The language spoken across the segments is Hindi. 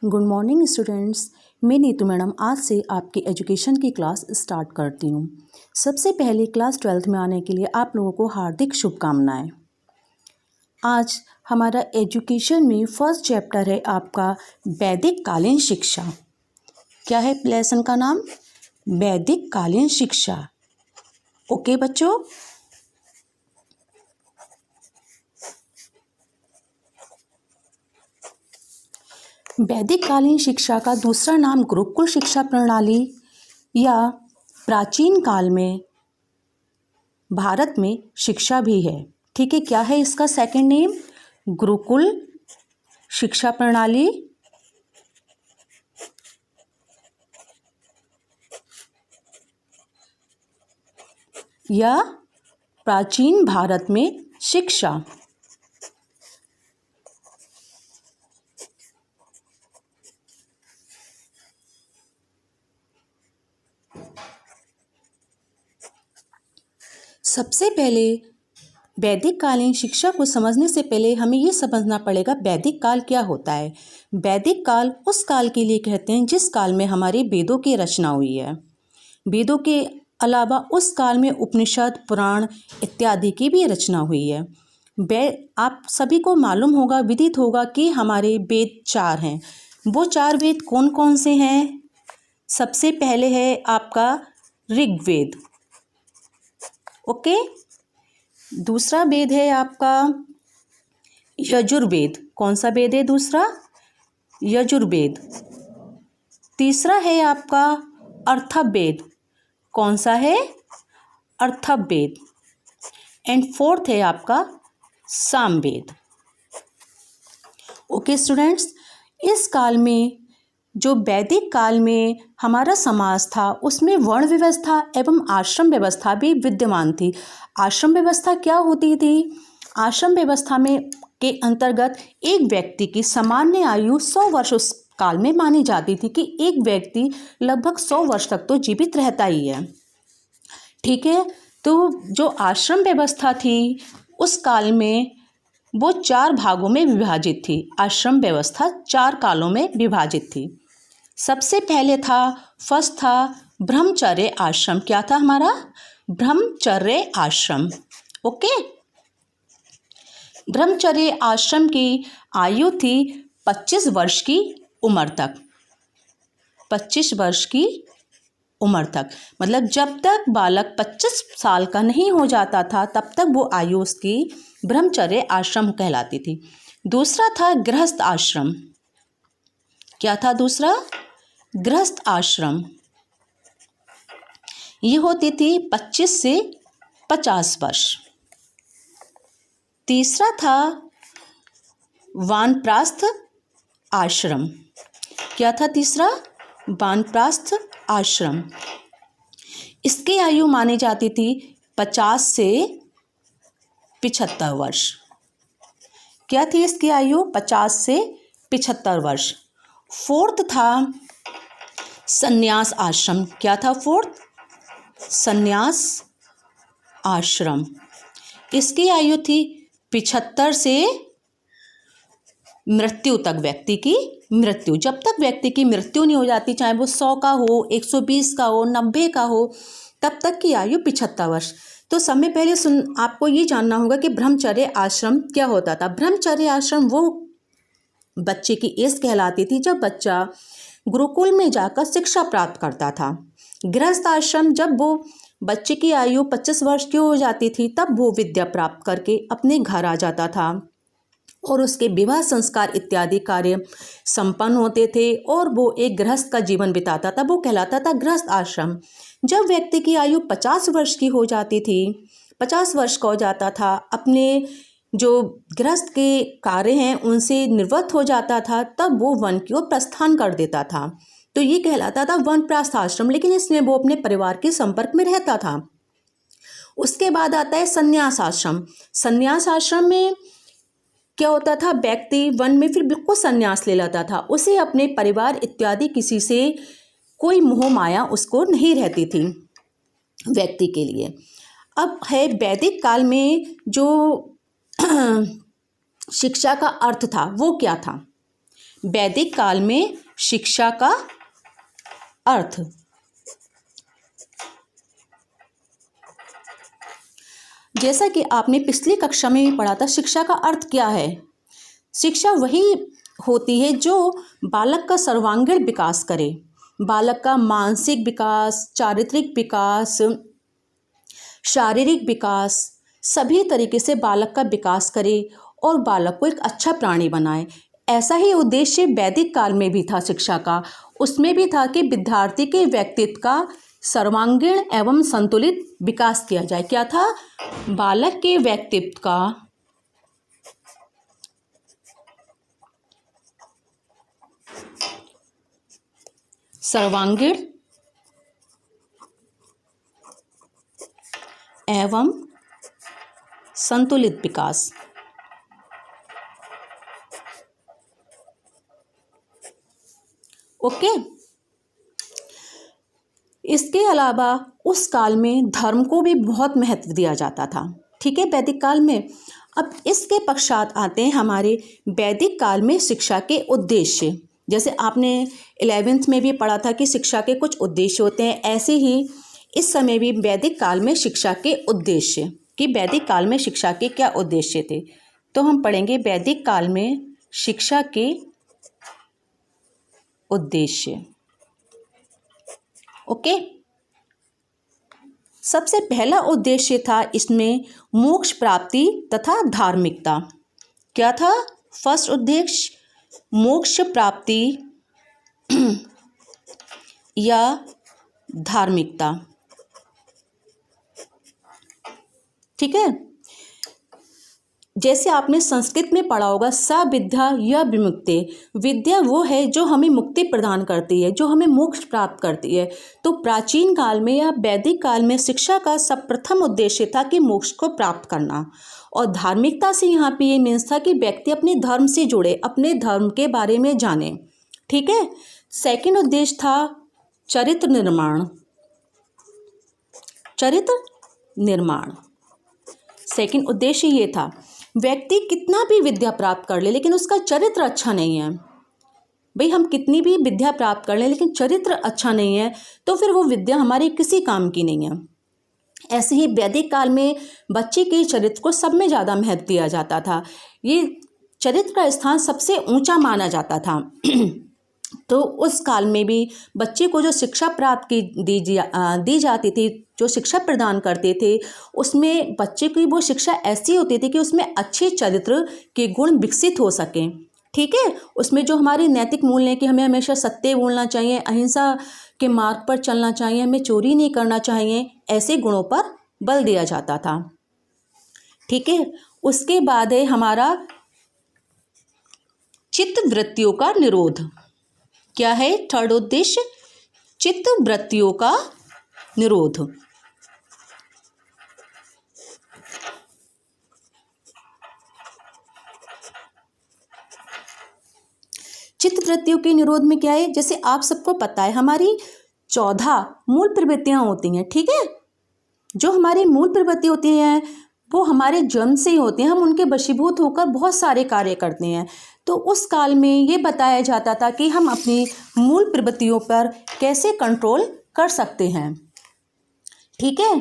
Good morning students. मैं नीतू मैडम आज से आपकी एजुकेशन की क्लास स्टार्ट करती हूँ। सबसे पहले क्लास 12th में आने के लिए आप लोगों को हार्दिक शुभकामनाएं। आज हमारा एजुकेशन में फर्स्ट चैप्टर है आपका वैदिक कालीन शिक्षा। क्या है लेसन का नाम? वैदिक कालीन शिक्षा। ओके बच्चों। वैदिक कालीन शिक्षा का दूसरा नाम गुरुकुल शिक्षा प्रणाली या प्राचीन काल में भारत में शिक्षा भी है। ठीक है, क्या है इसका सेकंड नेम? गुरुकुल शिक्षा प्रणाली या प्राचीन भारत में शिक्षा। सबसे पहले वैदिक कालीन शिक्षा को समझने से पहले हमें ये समझना पड़ेगा वैदिक काल क्या होता है। वैदिक काल उस काल के लिए कहते हैं जिस काल में हमारे वेदों की रचना हुई है। वेदों के अलावा उस काल में उपनिषद, पुराण इत्यादि की भी रचना हुई है। आप सभी को मालूम होगा, विदित होगा कि हमारे वेद 4 हैं। वो 4 वेद कौन कौन से हैं? सबसे पहले है आपका ऋग्वेद। ओके। दूसरा वेद है आपका यजुर्वेद। कौन सा वेद है दूसरा? यजुर्वेद। तीसरा है आपका अथर्ववेद। कौन सा है? अथर्ववेद। एंड फोर्थ है आपका सामवेद। ओके स्टूडेंट्स, इस काल में जो वैदिक काल में हमारा समाज था उसमें वर्ण व्यवस्था एवं आश्रम व्यवस्था भी विद्यमान थी। आश्रम व्यवस्था क्या होती थी? आश्रम व्यवस्था में के अंतर्गत एक व्यक्ति की सामान्य आयु 100 वर्ष उस काल में मानी जाती थी कि एक व्यक्ति लगभग 100 वर्ष तक तो जीवित रहता ही है। ठीक है, तो जो आश्रम व्यवस्था थी उस काल में वो 4 भागों में विभाजित थी। आश्रम व्यवस्था 4 कालों में विभाजित थी। सबसे पहले फर्स्ट था ब्रह्मचर्य आश्रम। क्या था हमारा? ब्रह्मचर्य आश्रम। ओके। ब्रह्मचर्य आश्रम की आयु थी 25 वर्ष की उम्र तक। 25 वर्ष की उम्र तक, मतलब जब तक बालक 25 साल का नहीं हो जाता था तब तक वो आयु उसकी ब्रह्मचर्य आश्रम कहलाती थी। दूसरा था गृहस्थ आश्रम। क्या था दूसरा? गृहस्थ आश्रम। ये होती थी 25 से 50 वर्ष। तीसरा था वानप्रस्थ आश्रम। क्या था तीसरा? वानप्रस्थ आश्रम। इसकी आयु मानी जाती थी 50 से 75 वर्ष। क्या थी इसकी आयु? 50 से 75 वर्ष। फोर्थ था संन्यास आश्रम। क्या था फोर्थ? संन्यास आश्रम। इसकी आयु थी 75 से मृत्यु तक, व्यक्ति की मृत्यु। जब तक व्यक्ति की मृत्यु नहीं हो जाती, चाहे वो 100 का हो, 120 का हो, 90 का हो, तब तक की आयु 75 वर्ष। तो समय पहले आपको ये जानना होगा कि ब्रह्मचर्य आश्रम क्या होता था। ब्रह्मचर्य आश्रम वो बच्चे की एज कहलाती थी जब बच्चा गुरुकुल में जाकर शिक्षा प्राप्त करता था। गृहस्थ आश्रम जब वो बच्चे की आयु 25 वर्ष की हो जाती थी तब वो विद्या प्राप्त करके अपने घर आ जाता था और उसके विवाह संस्कार इत्यादि कार्य संपन्न होते थे और वो एक गृहस्थ का जीवन बिताता था। वो कहलाता था गृहस्थ आश्रम। जब व्यक्ति की आयु 50 वर्ष की हो जाती थी, 50 वर्ष का हो जाता था, अपने जो गृहस्थ के कार्य हैं उनसे निवृत्त हो जाता था, तब वो वन की ओर प्रस्थान कर देता था। तो ये कहलाता था वानप्रस्थ आश्रम, लेकिन इसमें वो अपने परिवार के संपर्क में रहता था। उसके बाद आता है संन्यास आश्रम। संन्यास आश्रम में क्या होता था? व्यक्ति वन में फिर बिल्कुल संन्यास ले लेता था। उसे अपने परिवार इत्यादि किसी से कोई मोह माया उसको नहीं रहती थी व्यक्ति के लिए। अब है वैदिक काल में जो शिक्षा का अर्थ था वो क्या था? वैदिक काल में शिक्षा का अर्थ। जैसा कि आपने पिछली कक्षा में भी पढ़ा था, शिक्षा का अर्थ क्या है? शिक्षा वही होती है जो बालक का सर्वांगीण विकास करे, बालक का मानसिक विकास, चारित्रिक विकास, शारीरिक विकास, सभी तरीके से बालक का विकास करे और बालक को एक अच्छा प्राणी बनाए। ऐसा ही उद्देश्य वैदिक काल में भी था शिक्षा का। उसमें भी था कि विद्यार्थी के व्यक्तित्व का सर्वांगीण एवं संतुलित विकास किया जाए। क्या था? बालक के व्यक्तित्व का सर्वांगीण एवं संतुलित विकास। ओके। इसके अलावा उस काल में धर्म को भी बहुत महत्व दिया जाता था। ठीक है, वैदिक काल में। अब इसके पश्चात आते हैं हमारे वैदिक काल में शिक्षा के उद्देश्य। जैसे आपने 11th में भी पढ़ा था कि शिक्षा के कुछ उद्देश्य होते हैं, ऐसे ही इस समय भी वैदिक काल में शिक्षा के उद्देश्य, कि वैदिक काल में शिक्षा के क्या उद्देश्य थे। तो हम पढ़ेंगे वैदिक काल में शिक्षा के उद्देश्य। ओके। सबसे पहला उद्देश्य था इसमें मोक्ष प्राप्ति तथा धार्मिकता। क्या था फर्स्ट उद्देश्य? मोक्ष प्राप्ति या धार्मिकता। ठीक है। जैसे आपने संस्कृत में पढ़ा होगा, सा विद्या या विमुक्ति। विद्या वो है जो हमें मुक्ति प्रदान करती है, जो हमें मोक्ष प्राप्त करती है। तो प्राचीन काल में या वैदिक काल में शिक्षा का सर्वप्रथम उद्देश्य था कि मोक्ष को प्राप्त करना। और धार्मिकता से यहाँ पे ये मीन्स था कि व्यक्ति अपने धर्म से जुड़े, अपने धर्म के बारे में जाने। ठीक है। सेकंड उद्देश्य था चरित्र निर्माण। चरित्र निर्माण सेकंड उद्देश्य ये था। व्यक्ति कितना भी विद्या प्राप्त कर ले लेकिन उसका चरित्र अच्छा नहीं है, भाई हम कितनी भी विद्या प्राप्त कर लें लेकिन चरित्र अच्छा नहीं है तो फिर वो विद्या हमारे किसी काम की नहीं है। ऐसे ही वैदिक काल में बच्चे के चरित्र को सब में ज़्यादा महत्व दिया जाता था। ये चरित्र का स्थान सबसे ऊंचा माना जाता था। तो उस काल में भी बच्चे को जो शिक्षा प्राप्त दी जाती थी, जो शिक्षा प्रदान करते थे, उसमें बच्चे की वो शिक्षा ऐसी होती थी कि उसमें अच्छे चरित्र के गुण विकसित हो सकें। ठीक है। उसमें जो हमारे नैतिक मूल्य हैं कि हमें हमेशा सत्य बोलना चाहिए, अहिंसा के मार्ग पर चलना चाहिए, हमें चोरी नहीं करना चाहिए, ऐसे गुणों पर बल दिया जाता था। ठीक है। उसके बाद है हमारा चित्त वृत्तियों का निरोध। क्या है थर्ड उद्देश्य? चित्त वृत्तियों का निरोध। चित्त वृत्तियों के निरोध में क्या है? जैसे आप सबको पता है हमारी 14 मूल प्रवृत्तियां होती हैं। ठीक है। जो हमारी मूल प्रवृत्ति होती हैं वो हमारे जन्म से ही होती हैं, हम उनके वशीभूत होकर बहुत सारे कार्य करते हैं। तो उस काल में ये बताया जाता था कि हम अपनी मूल प्रवृत्तियों पर कैसे कंट्रोल कर सकते हैं। ठीक है।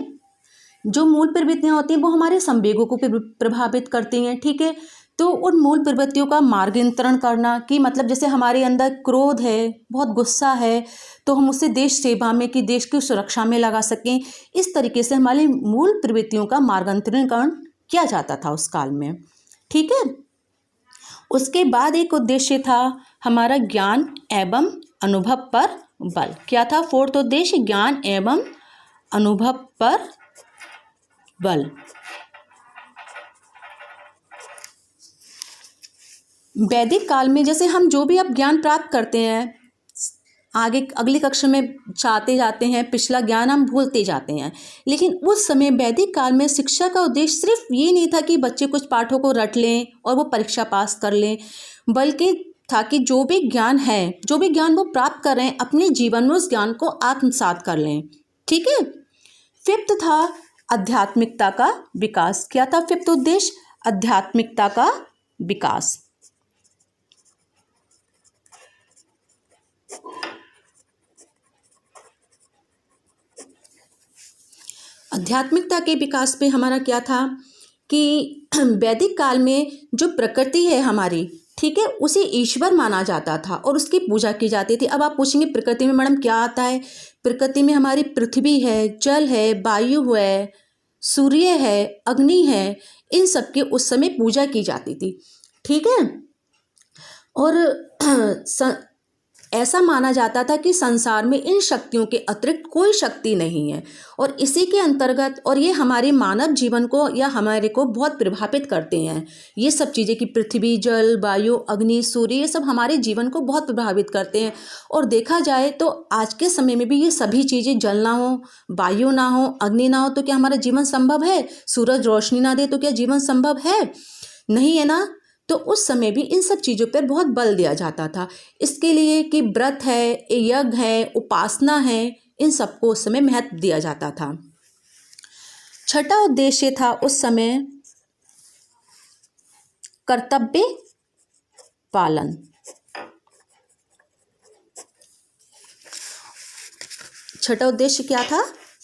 जो मूल प्रवृत्तियां होती हैं वो हमारे संवेगों को प्रभावित करती हैं। ठीक है। तो उन मूल प्रवृत्तियों का मार्गांतरण करना, कि मतलब जैसे हमारे अंदर क्रोध है, बहुत गुस्सा है, तो हम उसे देश सेवा में कि देश की सुरक्षा में लगा सकें। इस तरीके से हमारी मूल प्रवृत्तियों का मार्गांतरण किया जाता था उस काल में। ठीक है। उसके बाद एक उद्देश्य था हमारा ज्ञान एवं अनुभव पर बल। क्या था फोर्थ उद्देश्य? ज्ञान एवं अनुभव पर बल। वैदिक काल में जैसे हम जो भी अब ज्ञान प्राप्त करते हैं, आगे अगली कक्षा में चाहते जाते हैं, पिछला ज्ञान हम भूलते जाते हैं। लेकिन उस समय वैदिक काल में शिक्षा का उद्देश्य सिर्फ ये नहीं था कि बच्चे कुछ पाठों को रट लें और वो परीक्षा पास कर लें, बल्कि था कि जो भी ज्ञान है, जो भी ज्ञान वो प्राप्त कर रहे हैं, अपने जीवन में उस ज्ञान को आत्मसात कर लें। ठीक है। फिफ्थ था आध्यात्मिकता का विकास। क्या था फिफ्थ उद्देश्य? आध्यात्मिकता का विकास। आध्यात्मिकता के विकास में हमारा क्या था कि वैदिक काल में जो प्रकृति है हमारी, ठीक है, उसे ईश्वर माना जाता था और उसकी पूजा की जाती थी। अब आप पूछेंगे प्रकृति में मैडम क्या आता है? प्रकृति में हमारी पृथ्वी है, जल है, वायु है, सूर्य है, अग्नि है, इन सब की उस समय पूजा की जाती थी, ठीक है। और ऐसा माना जाता था कि संसार में इन शक्तियों के अतिरिक्त कोई शक्ति नहीं है और इसी के अंतर्गत, और ये हमारे मानव जीवन को या हमारे को बहुत प्रभावित करते हैं। ये सब चीज़ें कि पृथ्वी, जल, वायु, अग्नि, सूर्य, ये सब हमारे जीवन को बहुत प्रभावित करते हैं। और देखा जाए तो आज के समय में भी ये सभी चीज़ें, जल ना हो, वायु ना हो, अग्नि ना हो तो क्या हमारा जीवन संभव है? सूरज रोशनी ना दे तो क्या जीवन संभव है? नहीं है ना। तो उस समय भी इन सब चीज़ों पर बहुत बल दिया जाता था, इसके लिए कि व्रत है, यज्ञ है, उपासना है, इन सबको उस समय महत्व दिया जाता था। छठा उद्देश्य था उस समय कर्तव्य पालन। छठा उद्देश्य क्या था?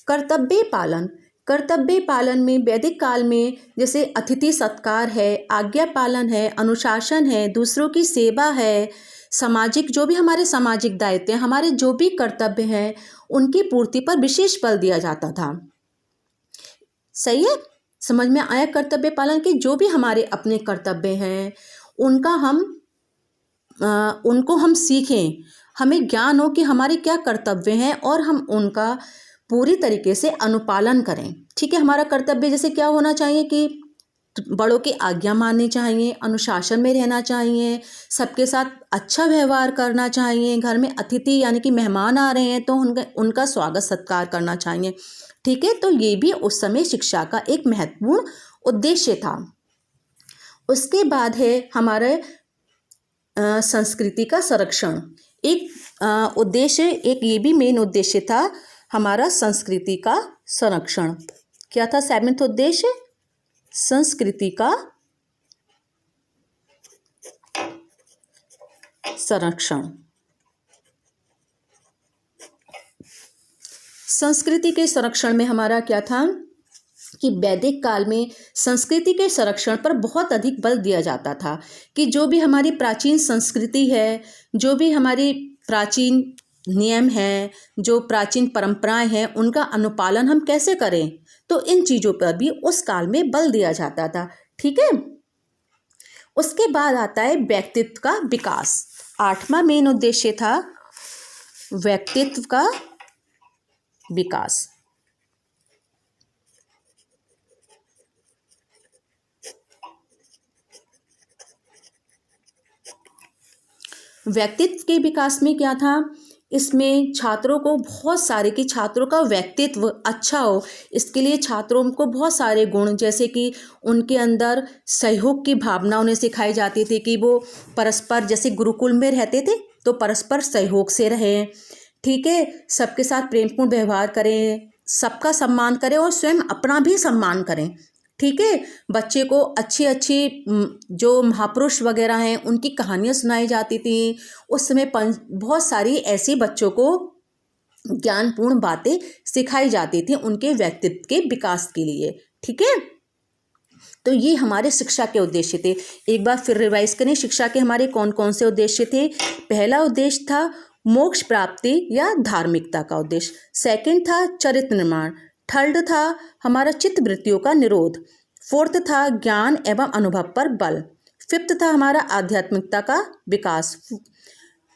कर्तव्य पालन। कर्तव्य पालन में वैदिक काल में जैसे अतिथि सत्कार है, आज्ञा पालन है, अनुशासन है, दूसरों की सेवा है, सामाजिक जो भी हमारे सामाजिक दायित्व हैं, हमारे जो भी कर्तव्य हैं, उनकी पूर्ति पर विशेष बल दिया जाता था। सही है, समझ में आया? कर्तव्य पालन के जो भी हमारे अपने कर्तव्य हैं उनको हम सीखें, हमें ज्ञान हो कि हमारे क्या कर्तव्य हैं और हम उनका पूरी तरीके से अनुपालन करें, ठीक है। हमारा कर्तव्य जैसे क्या होना चाहिए कि बड़ों की आज्ञा माननी चाहिए, अनुशासन में रहना चाहिए, सबके साथ अच्छा व्यवहार करना चाहिए, घर में अतिथि यानी कि मेहमान आ रहे हैं तो उनका स्वागत सत्कार करना चाहिए, ठीक है। तो ये भी उस समय शिक्षा का एक महत्वपूर्ण उद्देश्य था। उसके बाद है हमारे संस्कृति का संरक्षण। एक उद्देश्य, एक ये भी मेन उद्देश्य था हमारा संस्कृति का संरक्षण। क्या था 7वां उद्देश्य? संस्कृति का संरक्षण। संस्कृति के संरक्षण में हमारा क्या था कि वैदिक काल में संस्कृति के संरक्षण पर बहुत अधिक बल दिया जाता था कि जो भी हमारी प्राचीन संस्कृति है, जो भी हमारी प्राचीन नियम हैं, जो प्राचीन परंपराएं हैं, उनका अनुपालन हम कैसे करें, तो इन चीज़ों पर भी उस काल में बल दिया जाता था, ठीक है। उसके बाद आता है व्यक्तित्व का विकास। 8वां मेन उद्देश्य था व्यक्तित्व का विकास। व्यक्तित्व के विकास में क्या था? इसमें छात्रों को बहुत सारे कि छात्रों का व्यक्तित्व अच्छा हो, इसके लिए छात्रों को बहुत सारे गुण, जैसे कि उनके अंदर सहयोग की भावना उन्हें सिखाई जाती थी कि वो परस्पर, जैसे गुरुकुल में रहते थे तो परस्पर सहयोग से रहें, ठीक है, सबके साथ प्रेमपूर्ण व्यवहार करें, सबका सम्मान करें और स्वयं अपना भी सम्मान करें, ठीक है। बच्चे को अच्छी अच्छी जो महापुरुष वगैरह हैं उनकी कहानियाँ सुनाई जाती थी। उस समय बहुत सारी ऐसी बच्चों को ज्ञानपूर्ण बातें सिखाई जाती थी उनके व्यक्तित्व के विकास के लिए, ठीक है। तो ये हमारे शिक्षा के उद्देश्य थे। एक बार फिर रिवाइज करें, शिक्षा के हमारे कौन कौन से उद्देश्य थे। पहला उद्देश्य था मोक्ष प्राप्ति या धार्मिकता का उद्देश्य। सेकंड था चरित्र निर्माण। थर्ड था हमारा चित्तवृत्तियों का निरोध। फोर्थ था ज्ञान एवं अनुभव पर बल। फिफ्थ था हमारा आध्यात्मिकता का विकास।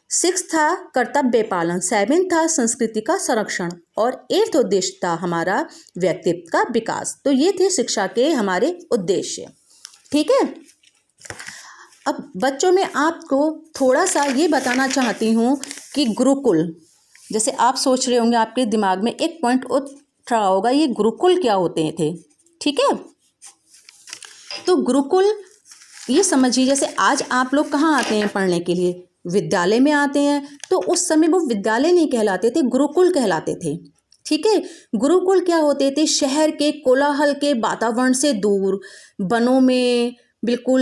सिक्स था कर्तव्य पालन। सेवन था संस्कृति का संरक्षण और एट्थ उद्देश्य था हमारा व्यक्तित्व का विकास। तो ये थे शिक्षा के हमारे उद्देश्य, ठीक है। अब बच्चों में आपको थोड़ा सा ये बताना चाहती हूँ कि गुरुकुल, जैसे आप सोच रहे होंगे, आपके दिमाग में एक पॉइंट उठ रहा होगा, ये गुरुकुल क्या होते थे, ठीक है। तो गुरुकुल ये समझिए, जैसे आज आप लोग कहाँ आते हैं पढ़ने के लिए, विद्यालय में आते हैं, तो उस समय वो विद्यालय नहीं कहलाते थे, गुरुकुल कहलाते थे, ठीक है। गुरुकुल क्या होते थे? शहर के कोलाहल के वातावरण से दूर, वनों में, बिल्कुल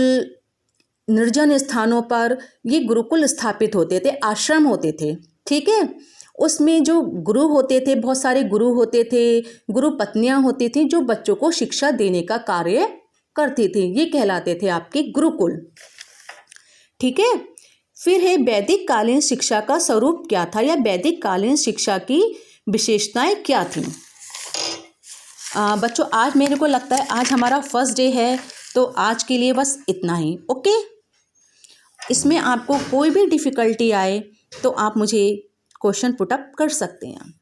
निर्जन स्थानों पर ये गुरुकुल स्थापित होते थे, आश्रम होते थे, ठीक है। उसमें जो गुरु होते थे, बहुत सारे गुरु होते थे, गुरु पत्नियां होती थी जो बच्चों को शिक्षा देने का कार्य करती थी, ये कहलाते थे आपके गुरुकुल। ठीक है। फिर है वैदिक कालीन शिक्षा का स्वरूप क्या था, या वैदिक कालीन शिक्षा की विशेषताएं क्या थी। बच्चों आज मेरे को लगता है आज हमारा फर्स्ट डे है, तो आज के लिए बस इतना ही। ओके, इसमें आपको कोई भी डिफ़िकल्टी आए तो आप मुझे क्वेश्चन पुटअप कर सकते हैं।